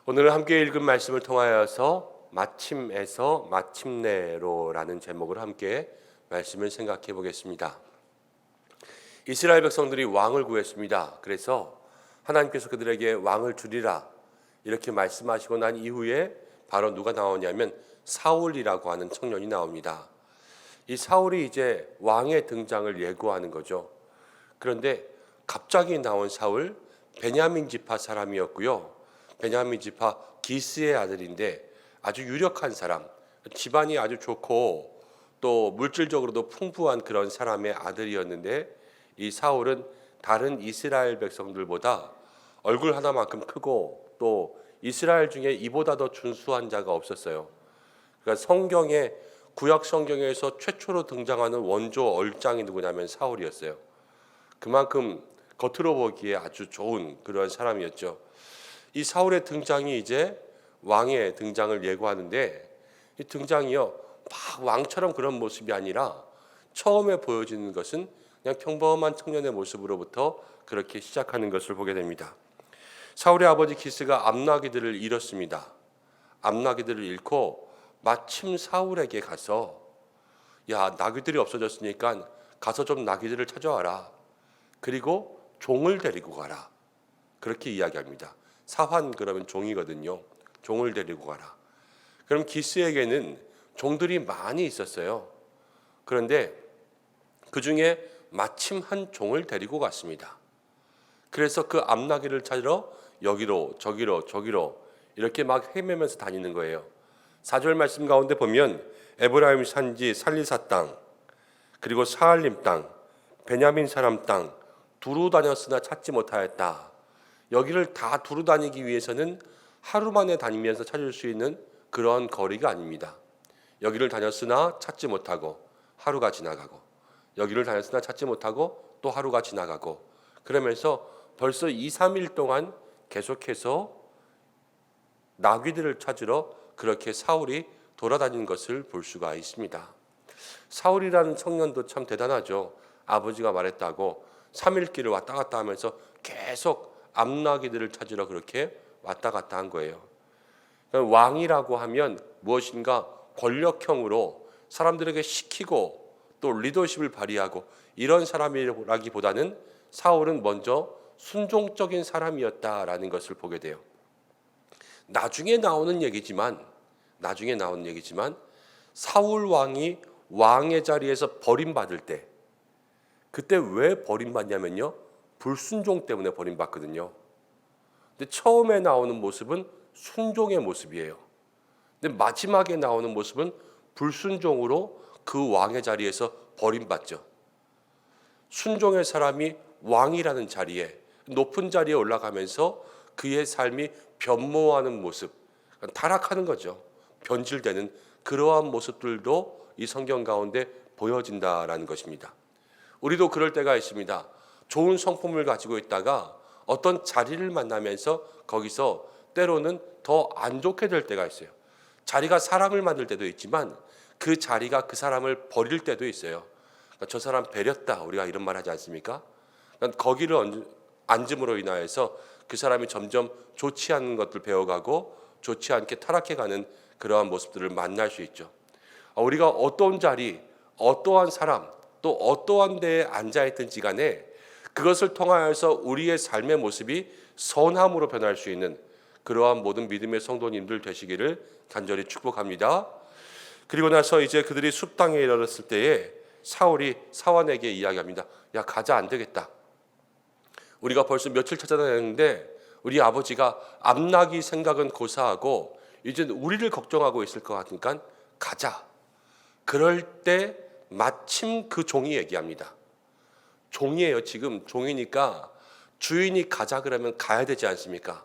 오늘 함께 읽은 말씀을 통하여서 마침에서 마침내로라는 제목으로 함께 말씀을 생각해 보겠습니다. 이스라엘 백성들이 왕을 구했습니다. 그래서 하나님께서 그들에게 왕을 주리라 이렇게 말씀하시고 난 이후에 바로 누가 나오냐면 사울이라고 하는 청년이 나옵니다. 이 사울이 이제 왕의 등장을 예고하는 거죠. 그런데 갑자기 나온 사울, 베냐민 지파 사람이었고요. 베냐민 지파 기스의 아들인데 아주 유력한 사람, 집안이 아주 좋고 또 물질적으로도 풍부한 그런 사람의 아들이었는데, 이 사울은 다른 이스라엘 백성들보다 얼굴 하나만큼 크고 또 이스라엘 중에 이보다 더 준수한 자가 없었어요. 그러니까 성경에, 구약 성경에서 최초로 등장하는 원조 얼짱이 누구냐면 사울이었어요. 그만큼 겉으로 보기에 아주 좋은 그런 사람이었죠. 이 사울의 등장이 이제 왕의 등장을 예고하는데, 이 등장이요 막 왕처럼 그런 모습이 아니라 처음에 보여지는 것은 그냥 평범한 청년의 모습으로부터 그렇게 시작하는 것을 보게 됩니다. 사울의 아버지 기스가 암나기들을 잃었습니다. 암나기들을 잃고 마침 사울에게 가서, 야, 나귀들이 없어졌으니까 가서 좀 나귀들을 찾아와라. 그리고 종을 데리고 가라. 그렇게 이야기합니다. 사환 그러면 종이거든요. 종을 데리고 가라. 그럼 기스에게는 종들이 많이 있었어요. 그런데 그 중에 마침 한 종을 데리고 갔습니다. 그래서 그 암나귀를 찾으러 여기로 저기로 이렇게 막 헤매면서 다니는 거예요. 4절 말씀 가운데 보면 에브라임 산지 살리사 땅, 그리고 사알림 땅, 베냐민 사람 땅 두루 다녔으나 찾지 못하였다. 여기를 다 두루 다니기 위해서는 하루 만에 다니면서 찾을 수 있는 그런 거리가 아닙니다. 여기를 다녔으나 찾지 못하고 하루가 지나가고, 여기를 다녔으나 찾지 못하고 또 하루가 지나가고, 그러면서 벌써 2, 3일 동안 계속해서 나귀들을 찾으러 그렇게 사울이 돌아다니는 것을 볼 수가 있습니다. 사울이라는 청년도 참 대단하죠. 아버지가 말했다고 3일 길을 왔다 갔다 하면서 계속 암나귀들을 찾으러 그렇게 왔다 갔다 한 거예요. 왕이라고 하면 무엇인가 권력형으로 사람들에게 시키고 또 리더십을 발휘하고 이런 사람이라기보다는 사울은 먼저 순종적인 사람이었다라는 것을 보게 돼요. 나중에 나오는 얘기지만 사울 왕이 왕의 자리에서 버림받을 때, 그때 왜 버림받냐면요, 불순종 때문에 버림받거든요. 근데 처음에 나오는 모습은 순종의 모습이에요. 근데 마지막에 나오는 모습은 불순종으로 그 왕의 자리에서 버림받죠. 순종의 사람이 왕이라는 자리에, 높은 자리에 올라가면서 그의 삶이 변모하는 모습, 타락하는 거죠. 변질되는 그러한 모습들도 이 성경 가운데 보여진다라는 것입니다. 우리도 그럴 때가 있습니다. 좋은 성품을 가지고 있다가 어떤 자리를 만나면서 거기서 때로는 더 안 좋게 될 때가 있어요. 자리가 사람을 만들 때도 있지만 그 자리가 그 사람을 버릴 때도 있어요. 그러니까 저 사람 배렸다, 우리가 이런 말 하지 않습니까? 그러니까 거기를 앉음으로 인하여서 그 사람이 점점 좋지 않은 것들 배워가고 좋지 않게 타락해가는 그러한 모습들을 만날 수 있죠. 우리가 어떤 자리, 어떠한 사람, 또 어떠한 데에 앉아있든지 간에 그것을 통하여서 우리의 삶의 모습이 선함으로 변할 수 있는 그러한 모든 믿음의 성도님들 되시기를 간절히 축복합니다. 그리고 나서 이제 그들이 숲 땅에 이르렀을 때에 사울이 사환에게 이야기합니다. 야, 가자, 안 되겠다. 우리가 벌써 며칠 찾아다녔는데 우리 아버지가 암나귀 생각은 고사하고 이제 우리를 걱정하고 있을 것 같으니까 가자. 그럴 때 마침 그 종이 얘기합니다. 종이에요. 지금 종이니까 주인이 가자 그러면 가야 되지 않습니까?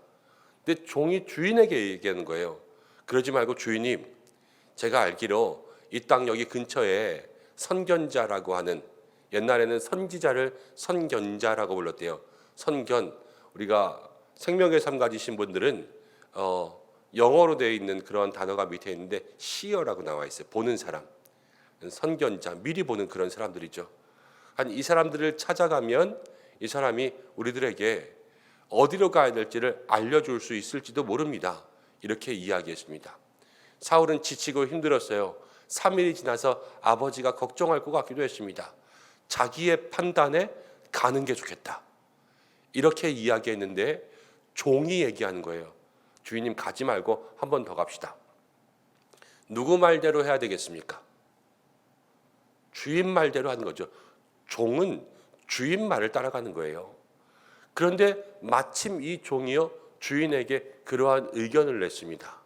근데 종이 주인에게 얘기하는 거예요. 그러지 말고 주인님, 제가 알기로 이 땅 여기 근처에 선견자라고 하는, 옛날에는 선지자를 선견자라고 불렀대요. 선견, 우리가 생명의 삶 가지신 분들은 영어로 되어 있는 그런 단어가 밑에 있는데 seer라고 나와 있어요. 보는 사람, 선견자, 미리 보는 그런 사람들이죠. 이 사람들을 찾아가면 이 사람이 우리들에게 어디로 가야 될지를 알려줄 수 있을지도 모릅니다. 이렇게 이야기했습니다. 사울은 지치고 힘들었어요. 3일이 지나서 아버지가 걱정할 것 같기도 했습니다. 자기의 판단에 가는 게 좋겠다. 이렇게 이야기했는데 종이 얘기하는 거예요. 주인님 가지 말고 한 번 더 갑시다. 누구 말대로 해야 되겠습니까? 주인 말대로 하는 거죠. 종은 주인 말을 따라가는 거예요. 그런데 마침 이 종이요 주인에게 그러한 의견을 냈습니다.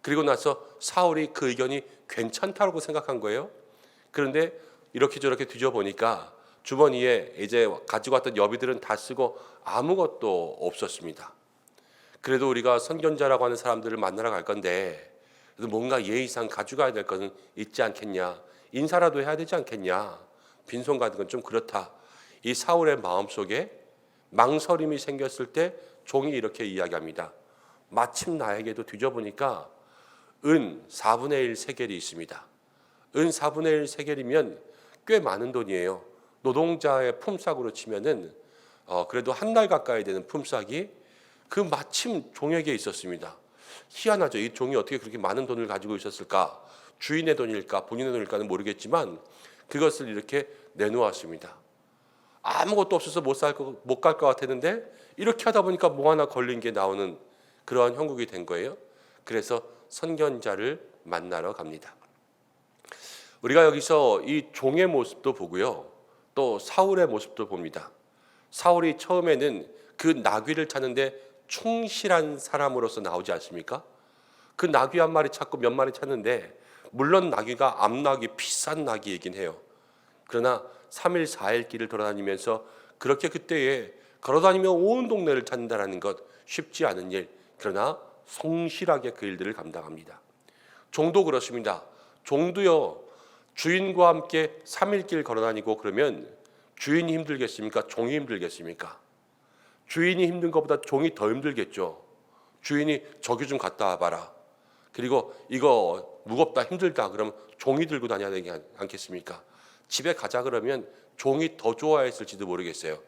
그리고 나서 사울이 그 의견이 괜찮다고 생각한 거예요. 그런데 이렇게 저렇게 뒤져보니까 주머니에 이제 가지고 왔던 여비들은 다 쓰고 아무것도 없었습니다. 그래도 우리가 선견자라고 하는 사람들을 만나러 갈 건데 그래도 뭔가 예의상 가져가야 될 것은 있지 않겠냐, 인사라도 해야 되지 않겠냐, 빈손 가는 건 좀 그렇다. 이 사울의 마음속에 망설임이 생겼을 때 종이 이렇게 이야기합니다. 마침 나에게도 뒤져보니까 은 4분의 1 세겔이 있습니다. 은 4분의 1 세겔이면 꽤 많은 돈이에요. 노동자의 품삯으로 치면은 그래도 한 달 가까이 되는 품삯이 그 마침 종에게 있었습니다. 희한하죠. 이 종이 어떻게 그렇게 많은 돈을 가지고 있었을까? 주인의 돈일까 본인의 돈일까는 모르겠지만 그것을 이렇게 내놓았습니다. 아무것도 없어서 못 갈 것 같았는데 이렇게 하다 보니까 뭐 하나 걸린 게 나오는 그러한 형국이 된 거예요. 그래서 선견자를 만나러 갑니다. 우리가 여기서 이 종의 모습도 보고요, 또 사울의 모습도 봅니다. 사울이 처음에는 그 나귀를 찾는데 충실한 사람으로서 나오지 않습니까? 그 나귀 한 마리 찾고 몇 마리 찾는데 물론 나귀가 암나귀 비싼 나귀이긴 해요. 그러나 3일 4일 길을 돌아다니면서 그렇게 그때에 걸어다니며 온 동네를 찾는다는 것 쉽지 않은 일, 그러나 성실하게 그 일들을 감당합니다. 종도 그렇습니다. 종도요 주인과 함께 3일 길 걸어다니고 그러면 주인이 힘들겠습니까? 종이 힘들겠습니까? 주인이 힘든 것보다 종이 더 힘들겠죠. 주인이 저기 좀 갔다 와봐라. 그리고 이거 무겁다 힘들다 그러면 종이 들고 다녀야 되지 않겠습니까? 집에 가자 그러면 종이 더 좋아했을지도 모르겠어요.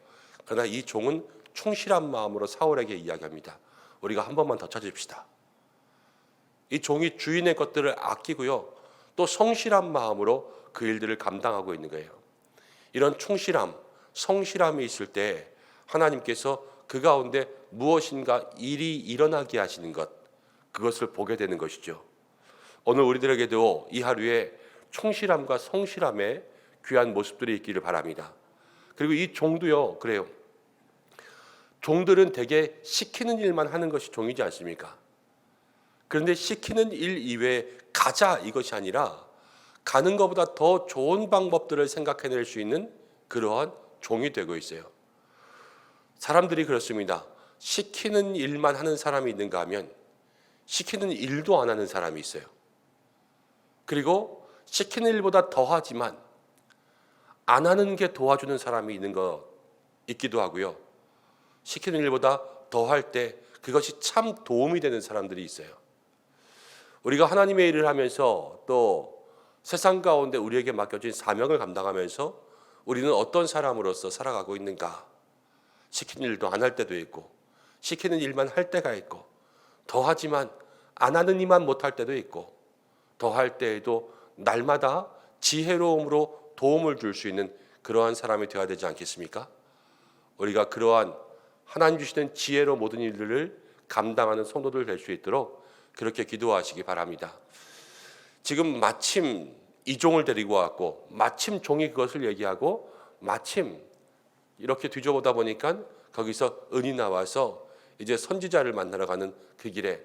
그러나 이 종은 충실한 마음으로 사울에게 이야기합니다. 우리가 한 번만 더 찾읍시다. 이 종이 주인의 것들을 아끼고요, 또 성실한 마음으로 그 일들을 감당하고 있는 거예요. 이런 충실함, 성실함이 있을 때 하나님께서 그 가운데 무엇인가 일이 일어나게 하시는 것, 그것을 보게 되는 것이죠. 오늘 우리들에게도 이 하루에 충실함과 성실함의 귀한 모습들이 있기를 바랍니다. 그리고 이 종도요 그래요. 종들은 대개 시키는 일만 하는 것이 종이지 않습니까? 그런데 시키는 일 이외에 가자 이것이 아니라 가는 것보다 더 좋은 방법들을 생각해낼 수 있는 그러한 종이 되고 있어요. 사람들이 그렇습니다. 시키는 일만 하는 사람이 있는가 하면 시키는 일도 안 하는 사람이 있어요. 그리고 시키는 일보다 더하지만 안 하는 게 도와주는 사람이 있기도 하고요. 시키는 일보다 더할 때 그것이 참 도움이 되는 사람들이 있어요. 우리가 하나님의 일을 하면서 또 세상 가운데 우리에게 맡겨진 사명을 감당하면서 우리는 어떤 사람으로서 살아가고 있는가? 시키는 일도 안 할 때도 있고 시키는 일만 할 때가 있고 더하지만 안 하는 일만 못할 때도 있고 더할 때에도 날마다 지혜로움으로 도움을 줄 수 있는 그러한 사람이 되어야 되지 않겠습니까? 우리가 그러한 하나님 주시는 지혜로 모든 일들을 감당하는 성도들 될 수 있도록 그렇게 기도하시기 바랍니다. 지금 마침 이 종을 데리고 왔고 마침 종이 그것을 얘기하고 마침 이렇게 뒤져보다 보니까 거기서 은이 나와서 이제 선지자를 만나러 가는 그 길에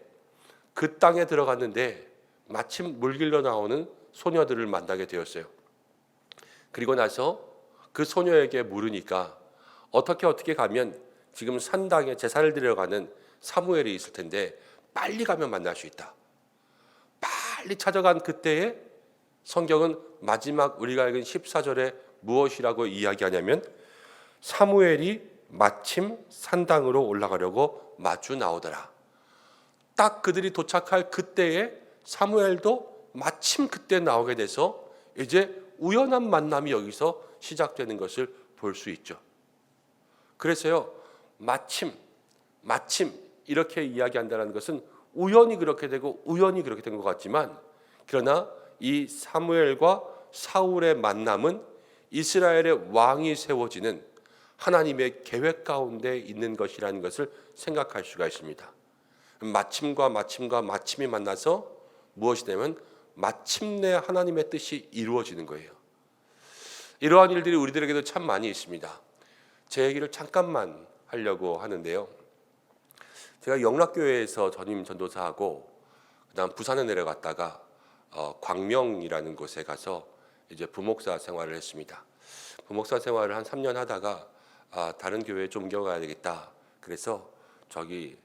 그 땅에 들어갔는데 마침 물길로 나오는 소녀들을 만나게 되었어요. 그리고 나서 그 소녀에게 물으니까 어떻게 가면 지금 산당에 제사를 드리러 가는 사무엘이 있을 텐데 빨리 가면 만날 수 있다. 빨리 찾아간 그때에 성경은 마지막 우리가 읽은 14절에 무엇이라고 이야기하냐면 사무엘이 마침 산당으로 올라가려고 마주 나오더라. 딱 그들이 도착할 그때에 사무엘도 마침 그때 나오게 돼서 이제 우연한 만남이 여기서 시작되는 것을 볼 수 있죠. 그래서요 마침 이렇게 이야기한다는 것은 우연히 그렇게 되고 우연히 그렇게 된 것 같지만, 그러나 이 사무엘과 사울의 만남은 이스라엘의 왕이 세워지는 하나님의 계획 가운데 있는 것이라는 것을 생각할 수가 있습니다. 마침과 마침과 마침이 만나서 무엇이 되면 마침내 하나님의 뜻이 이루어지는 거예요. 이러한 일들이 우리들에게도 참 많이 있습니다. 제 얘기를 잠깐만 하려고 하는데요. 제가 영락교회에서 전임 전도사하고 그다음 부산에 내려갔다가 광명이라는 곳에 가서 이제 부목사 생활을 했습니다. 부목사 생활을 한 3년 하다가 다른 교회에 좀 옮겨가야 되겠다. 그래서 저기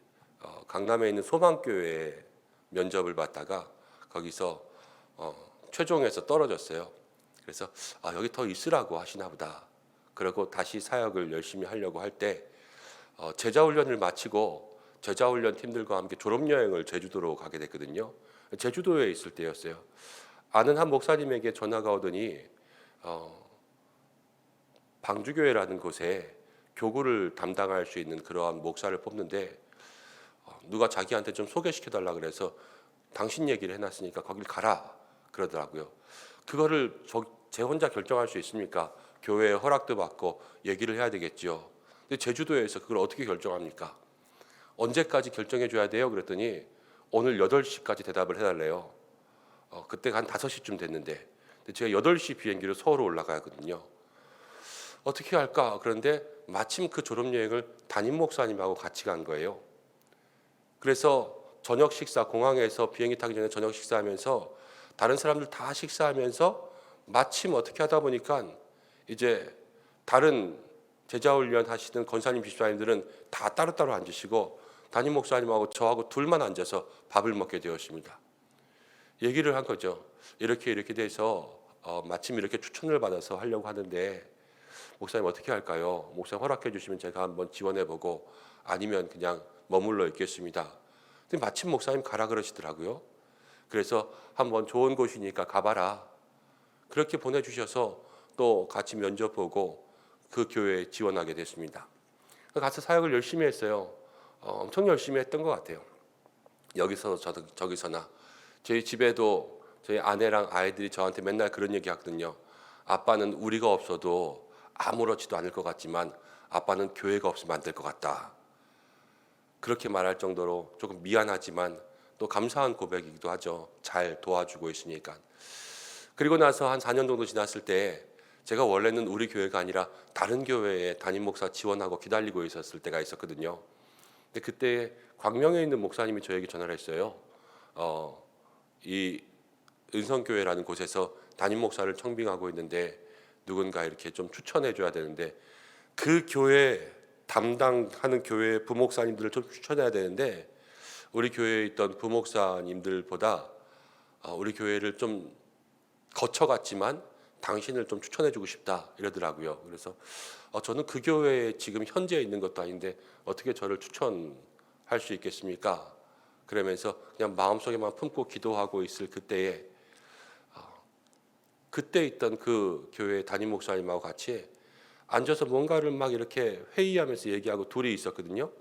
강남에 있는 소망교회에 면접을 받다가 거기서 최종에서 떨어졌어요. 그래서 여기 더 있으라고 하시나 보다. 그리고 다시 사역을 열심히 하려고 할 때 제자훈련을 마치고 제자훈련 팀들과 함께 졸업여행을 제주도로 가게 됐거든요. 제주도에 있을 때였어요. 아는 한 목사님에게 전화가 오더니 방주교회라는 곳에 교구를 담당할 수 있는 그러한 목사를 뽑는데 누가 자기한테 좀 소개시켜달라 그래서 당신 얘기를 해놨으니까 거길 가라 그러더라고요. 그거를 제 혼자 결정할 수 있습니까? 교회에 허락도 받고 얘기를 해야 되겠죠. 근데 제주도에서 그걸 어떻게 결정합니까? 언제까지 결정해 줘야 돼요? 그랬더니 오늘 8시까지 대답을 해달래요. 그때가 한 5시쯤 됐는데 제가 8시 비행기로 서울로 올라가거든요. 어떻게 할까? 그런데 마침 그 졸업여행을 담임 목사님하고 같이 간 거예요. 그래서 저녁 식사, 공항에서 비행기 타기 전에 저녁 식사하면서 다른 사람들 다 식사하면서 마침 어떻게 하다 보니까 이제 다른 제자훈련 하시는 권사님, 비수사님들은 다 따로따로 앉으시고 담임 목사님하고 저하고 둘만 앉아서 밥을 먹게 되었습니다. 얘기를 한 거죠. 이렇게 돼서 마침 이렇게 추천을 받아서 하려고 하는데 목사님 어떻게 할까요? 목사님 허락해 주시면 제가 한번 지원해보고 아니면 그냥 머물러 있겠습니다. 근데 마침 목사님 가라 그러시더라고요. 그래서 한번 좋은 곳이니까 가봐라. 그렇게 보내주셔서 또 같이 면접 보고 그 교회에 지원하게 됐습니다. 가서 사역을 열심히 했어요. 엄청 열심히 했던 것 같아요. 여기서 저기서나. 저희 집에도 저희 아내랑 아이들이 저한테 맨날 그런 얘기 하거든요. 아빠는 우리가 없어도 아무렇지도 않을 것 같지만 아빠는 교회가 없으면 안 될 것 같다. 그렇게 말할 정도로 조금 미안하지만 또 감사한 고백이기도 하죠. 잘 도와주고 있으니까. 그리고 나서 한 4년 정도 지났을 때 제가 원래는 우리 교회가 아니라 다른 교회에 담임 목사 지원하고 기다리고 있었을 때가 있었거든요. 근데 그때 광명에 있는 목사님이 저에게 전화를 했어요. 이 은성교회라는 곳에서 담임 목사를 청빙하고 있는데 누군가 이렇게 좀 추천해 줘야 되는데 그 교회 담당하는 교회 부목사님들을 좀 추천해야 되는데 우리 교회에 있던 부목사님들보다 우리 교회를 좀 거쳐갔지만 당신을 좀 추천해주고 싶다 이러더라고요. 그래서 저는 그 교회에 지금 현재 있는 것도 아닌데 어떻게 저를 추천할 수 있겠습니까? 그러면서 그냥 마음속에만 품고 기도하고 있을 그때에 그때 있던 그 교회 담임 목사님하고 같이 앉아서 뭔가를 막 이렇게 회의하면서 얘기하고 둘이 있었거든요.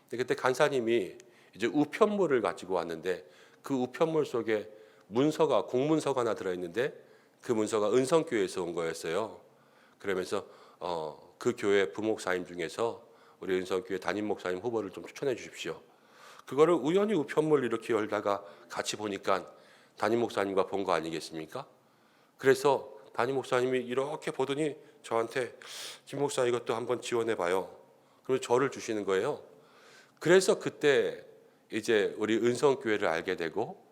근데 그때 간사님이 이제 우편물을 가지고 왔는데 그 우편물 속에 문서가 공문서가 하나 들어있는데 그 문서가 은성교회에서 온 거였어요. 그러면서 그 교회 부목사님 중에서 우리 은성교회 담임 목사님 후보를 좀 추천해 주십시오. 그거를 우연히 우편물 이렇게 열다가 같이 보니까 담임 목사님과 본 거 아니겠습니까? 그래서 담임 목사님이 이렇게 보더니 저한테 김 목사 이것도 한번 지원해 봐요. 그리고 저를 주시는 거예요. 그래서 그때 이제 우리 은성교회를 알게 되고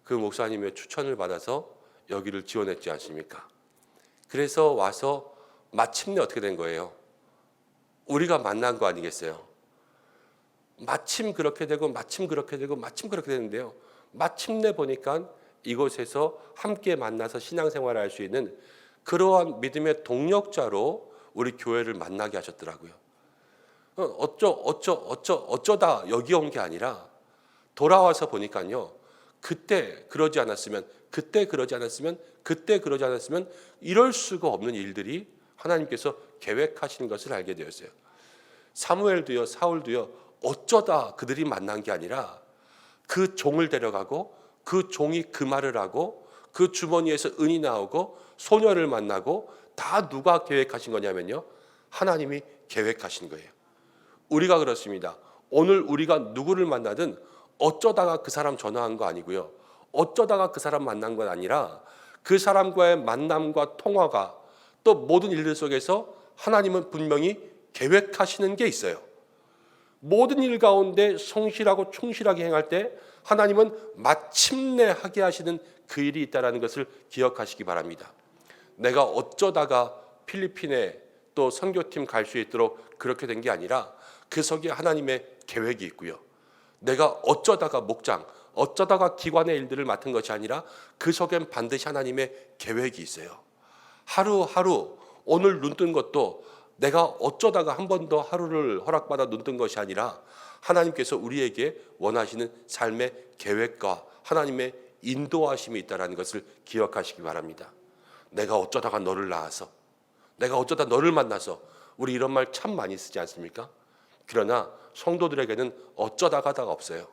그 목사님의 추천을 받아서 여기를 지원했지 않습니까? 그래서 와서 마침내 어떻게 된 거예요? 우리가 만난 거 아니겠어요? 마침 그렇게 되고 마침 그렇게 되고 마침 그렇게 되는데요. 마침내 보니까 이곳에서 함께 만나서 신앙생활을 할 수 있는 그러한 믿음의 동력자로 우리 교회를 만나게 하셨더라고요. 어쩌다 여기 온 게 아니라 돌아와서 보니까요. 그때 그러지 않았으면 이럴 수가 없는 일들이 하나님께서 계획하시는 것을 알게 되었어요. 사무엘도요, 사울도요, 어쩌다 그들이 만난 게 아니라 그 종을 데려가고 그 종이 그 말을 하고 그 주머니에서 은이 나오고 소녀를 만나고 다 누가 계획하신 거냐면요, 하나님이 계획하신 거예요. 우리가 그렇습니다. 오늘 우리가 누구를 만나든 어쩌다가 그 사람 전화한 거 아니고요, 어쩌다가 그 사람 만난 건 아니라 그 사람과의 만남과 통화가 또 모든 일들 속에서 하나님은 분명히 계획하시는 게 있어요. 모든 일 가운데 성실하고 충실하게 행할 때 하나님은 마침내 하게 하시는 그 일이 있다는 것을 기억하시기 바랍니다. 내가 어쩌다가 필리핀에 또 선교팀 갈 수 있도록 그렇게 된 게 아니라 그 속에 하나님의 계획이 있고요, 내가 어쩌다가 목장, 어쩌다가 기관의 일들을 맡은 것이 아니라 그 속엔 반드시 하나님의 계획이 있어요. 하루하루 오늘 눈 뜬 것도 내가 어쩌다가 한 번 더 하루를 허락받아 눈 뜬 것이 아니라 하나님께서 우리에게 원하시는 삶의 계획과 하나님의 인도하심이 있다는 것을 기억하시기 바랍니다. 내가 어쩌다가 너를 낳아서, 내가 어쩌다 너를 만나서, 우리 이런 말 참 많이 쓰지 않습니까? 그러나 성도들에게는 어쩌다가가 없어요.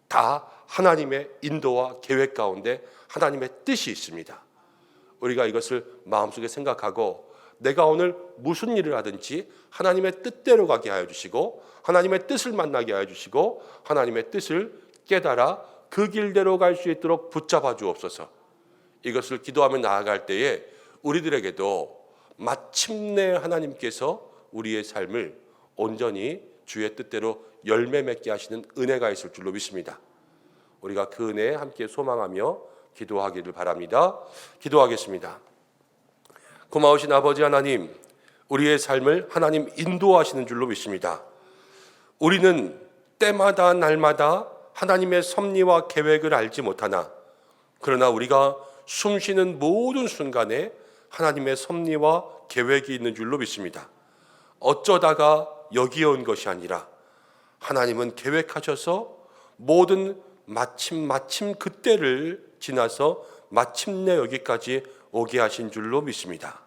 다 하나님의 인도와 계획 가운데 하나님의 뜻이 있습니다. 우리가 이것을 마음속에 생각하고 내가 오늘 무슨 일을 하든지 하나님의 뜻대로 가게 하여 주시고 하나님의 뜻을 만나게 하여 주시고 하나님의 뜻을 깨달아 그 길대로 갈 수 있도록 붙잡아 주옵소서. 이것을 기도하며 나아갈 때에 우리들에게도 마침내 하나님께서 우리의 삶을 온전히 주의 뜻대로 열매 맺게 하시는 은혜가 있을 줄로 믿습니다. 우리가 그 은혜에 함께 소망하며 기도하기를 바랍니다. 기도하겠습니다. 고마우신 아버지 하나님, 우리의 삶을 하나님 인도하시는 줄로 믿습니다. 우리는 때마다 날마다 하나님의 섭리와 계획을 알지 못하나, 그러나 우리가 숨쉬는 모든 순간에 하나님의 섭리와 계획이 있는 줄로 믿습니다. 어쩌다가 여기에 온 것이 아니라 하나님은 계획하셔서 모든 마침 그때를 지나서 마침내 여기까지 오게 하신 줄로 믿습니다.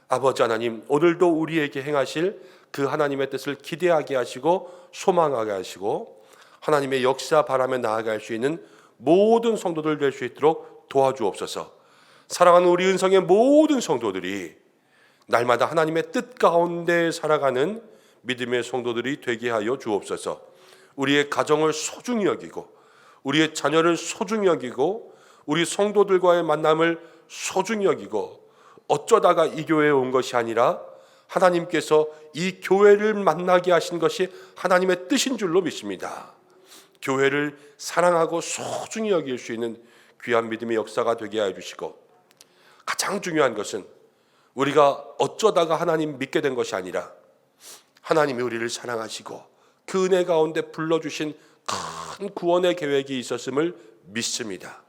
아버지 하나님, 오늘도 우리에게 행하실 그 하나님의 뜻을 기대하게 하시고 소망하게 하시고 하나님의 역사 바라며 나아갈 수 있는 모든 성도들 될 수 있도록 도와주옵소서. 사랑하는 우리 은성의 모든 성도들이 날마다 하나님의 뜻 가운데 살아가는 믿음의 성도들이 되게 하여 주옵소서. 우리의 가정을 소중히 여기고 우리의 자녀를 소중히 여기고 우리 성도들과의 만남을 소중히 여기고 어쩌다가 이 교회에 온 것이 아니라 하나님께서 이 교회를 만나게 하신 것이 하나님의 뜻인 줄로 믿습니다. 교회를 사랑하고 소중히 여길 수 있는 귀한 믿음의 역사가 되게 하여 주시고, 가장 중요한 것은 우리가 어쩌다가 하나님 믿게 된 것이 아니라 하나님이 우리를 사랑하시고 그 은혜 가운데 불러주신 큰 구원의 계획이 있었음을 믿습니다.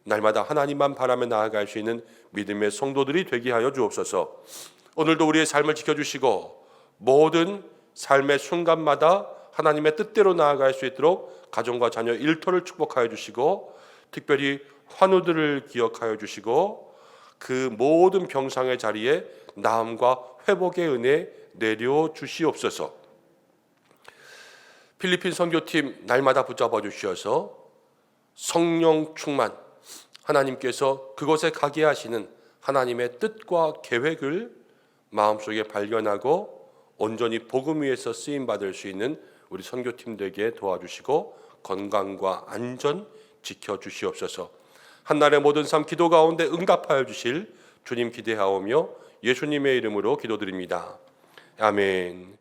날마다 하나님만 바라며 나아갈 수 있는 믿음의 성도들이 되게 하여 주옵소서. 오늘도 우리의 삶을 지켜주시고 모든 삶의 순간마다 하나님의 뜻대로 나아갈 수 있도록 가정과 자녀 일터를 축복하여 주시고, 특별히 환우들을 기억하여 주시고 그 모든 병상의 자리에 나음과 회복의 은혜 내려 주시옵소서. 필리핀 선교팀 날마다 붙잡아 주셔서 성령 충만, 하나님께서 그곳에 가게 하시는 하나님의 뜻과 계획을 마음속에 발견하고 온전히 복음 위에서 쓰임받을 수 있는 우리 선교팀들에게 도와주시고 건강과 안전 지켜주시옵소서. 한날의 모든 삶 기도 가운데 응답하여 주실 주님 기대하오며 예수님의 이름으로 기도드립니다. 아멘.